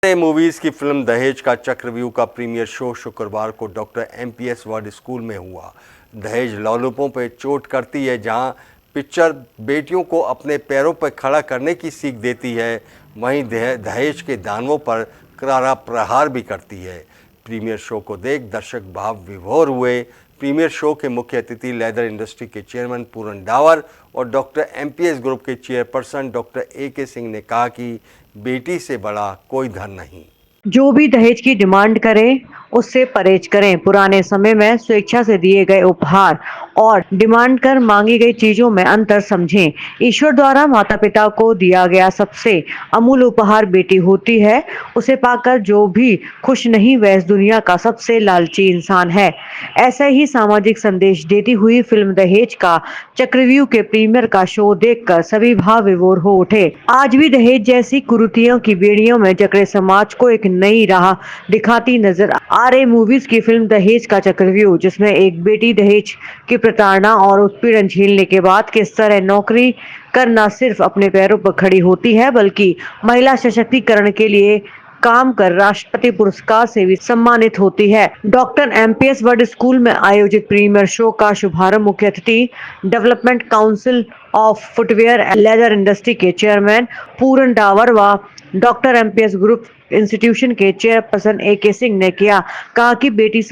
Movies की film दहेज का चक्रव्यूह का प्रीमियर शो शुक्रवार को डॉक्टर एमपीएस वर्ड स्कूल में हुआ। दहेज लोलुपों पर चोट करती है। जहां पिक्चर बेटियों को अपने पैरों पर खड़ा करने की सीख देती है, वहीं दहेज के दानवों पर करारा प्रहार भी करती है। प्रीमियर शो को देख दर्शक भाव विभोर हुए। प्रीमियर शो के मुख्य अतिथि लेदर इंडस्ट्री के चेयरमैन पूरन डावर और डॉक्टर एमपीएस ग्रुप के चेयरपर्सन डॉक्टर AK सिंह ने कहा कि बेटी से बड़ा कोई धन नहीं। जो भी दहेज की डिमांड करे उससे परहेज करें। पुराने समय में स्वेच्छा से दिए गए उपहार और डिमांड कर मांगी गई चीजों में अंतर समझें। ईश्वर द्वारा माता पिता को दिया गया सबसे अमूल्य उपहार बेटी होती है। उसे पाकर जो भी खुश नहीं वह इस दुनिया का सबसे लालची इंसान है। ऐसा ही सामाजिक संदेश देती हुई फिल्म दहेज का चक्रव्यूह के प्रीमियर का शो देखकर सभी भाव विभोर हो उठे। आज भी दहेज जैसी कुरीतियों की बेड़ियों में जकड़े समाज को एक नई राह दिखाती नजर आ रही मूवीज की फिल्म दहेज का चक्रव्यूह, जिसमें एक बेटी दहेज की प्रताड़ना और उत्पीड़न झेलने के बाद किस तरह नौकरी कर न सिर्फ अपने पैरों पर खड़ी होती है बल्कि महिला सशक्तिकरण के लिए काम कर राष्ट्रपति पुरस्कार से भी सम्मानित होती है। डॉक्टर एमपीएस वर्ड स्कूल में आयोजित प्रीमियर शो का शुभारंभ मुख्य अतिथि development council of footwear leather industry के चेयरमैन पूरन डावर व डॉक्टर एमपीएस ग्रुप इंस्टीट्यूशन के चेयरपर्सन AK सिंह ने किया। कहा कि बेटी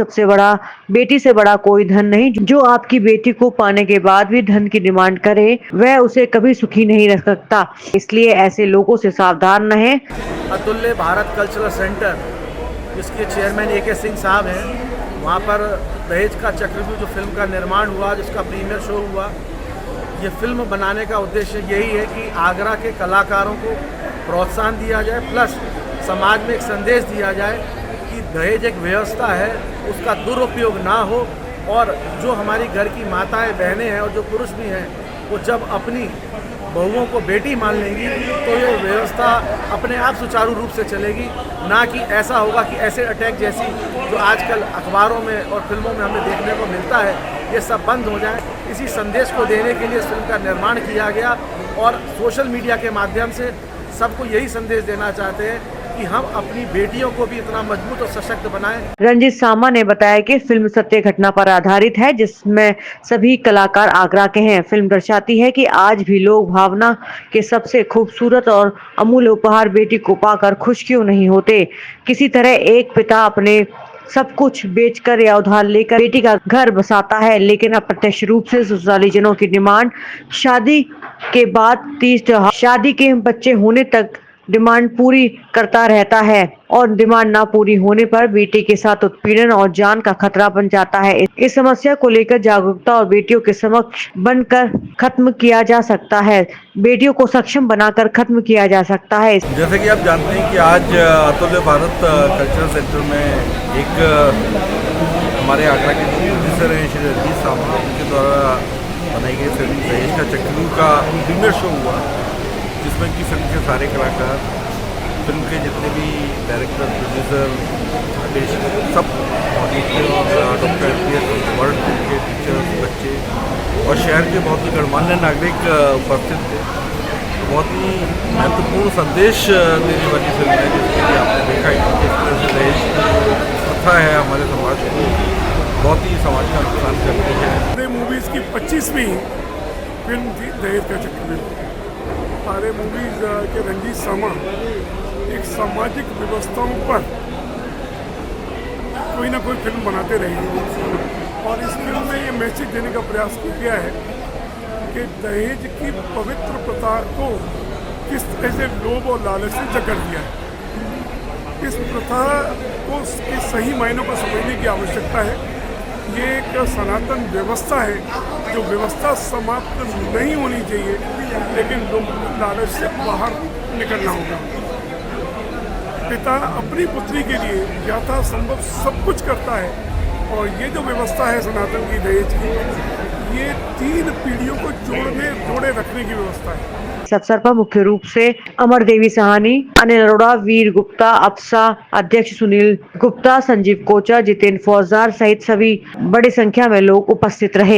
से बड़ा कोई धन नहीं। जो आपकी बेटी को पाने के बाद भी धन की डिमांड करे वह उसे कभी सुखी नहीं रख सकता। इसलिए ऐसे लोगों से सावधान रहें। अतुल्य भारत कल्चरल सेंटर, जिसके चेयरमैन AK सिंह साहब हैं, वहाँ पर दहेज का चक्रव्यूह जो फिल्म का निर्माण हुआ, जिसका प्रीमियर शो हुआ, ये फिल्म बनाने का उद्देश्य यही है कि आगरा के कलाकारों को प्रोत्साहन दिया जाए, प्लस समाज में एक संदेश दिया जाए कि दहेज एक व्यवस्था है, उसका दुरुपयोग ना हो। और जो हमारी घर की माताएं बहनें हैं और जो पुरुष भी हैं, वो जब अपनी बहुओं को बेटी मान लेंगी तो ये व्यवस्था अपने आप सुचारू रूप से चलेगी। ना कि ऐसा होगा कि ऐसे अटैक जैसी जो आजकल अखबारों में और फिल्मों में हमें देखने को मिलता है, ये सब बंद हो जाए। इसी संदेश को देने के लिए इस फिल्म का निर्माण किया गया और सोशल मीडिया के माध्यम से सबको यही संदेश देना चाहते हैं कि हम अपनी बेटियों को भी इतना मजबूत और सशक्त बनाएं। रंजीत सामा ने बताया कि फिल्म सत्य घटना पर आधारित है, जिसमें सभी कलाकार आगरा के हैं। फिल्म दर्शाती है कि आज भी लोग भावना के सबसे खूबसूरत और अमूल्य उपहार बेटी को पाकर खुश क्यों नहीं होते। किसी तरह एक पिता अपने सब कुछ बेचकर या उधार लेकर बेटी का घर बसाता है, लेकिन अप्रत्यक्ष रूप से ससुरालीजनों की डिमांड शादी के बाद 30 त्योहार, शादी के बच्चे होने तक डिमांड पूरी करता रहता है और डिमांड ना पूरी होने पर बेटी के साथ उत्पीड़न और जान का खतरा बन जाता है। इस समस्या को लेकर जागरूकता और बेटियों के समक्ष बनकर खत्म किया जा सकता है। बेटियों को सक्षम बनाकर खत्म किया जा सकता है। जैसे कि आप जानते हैं कि आज अतुल्य भारत कल्चरल सेंटर में एक हमारे आगरा के प्रोड्यूसर हैं श्री रंजीत सामा, उनके द्वारा बनाई गई फिल्म दहेज का चक्रव्यूह का प्रीमियर शो हुआ, जिसमें कि फिल्म के सारे कलाकार, फिल्म के जितने भी डायरेक्टर, प्रोड्यूसर, सब और डॉक्टर एमपीएस वर्ड के टीचर्स, बच्चे और शहर के बहुत ही गणमान्य नागरिक उपस्थित थे। बहुत ही महत्वपूर्ण संदेश देने वाली फिल्म है, जिसमें कि आपने देखा है कि किस तरह से दहेज प्रथा है हमारे समाज को बहुत ही समाज का नुकसान करती है। मूवीज़ की 25वीं फिल्म थी दहेज का चक्रव्यूह। सारे मूवीज़ के रंजीत सामा एक सामाजिक व्यवस्थाओं पर कोई ना कोई फिल्म बनाते रहे और इस फिल्म में ये मैसेज देने का प्रयास किया गया है कि दहेज की पवित्र प्रथा को किस तरह से लोभ और लालच से जकड़ दिया है। इस प्रथा को इसके सही मायनों को समझने की आवश्यकता है। ये एक सनातन व्यवस्था है, जो व्यवस्था समाप्त नहीं होनी चाहिए, लेकिन लोग लालच से बाहर निकलना होगा। पिता अपनी पुत्री के लिए यथासंभव सब कुछ करता है और ये जो व्यवस्था है सनातन की दहेज की, ये 3 पीढ़ियों को जोड़े रखने की व्यवस्था है। इस अवसर पर मुख्य रूप से अमर देवी सहानी, अनिल अरोड़ा, वीर गुप्ता, अप्सा अध्यक्ष सुनील गुप्ता, संजीव कोचा, जितेंद्र फौजदार सहित सभी बड़ी संख्या में लोग उपस्थित रहे।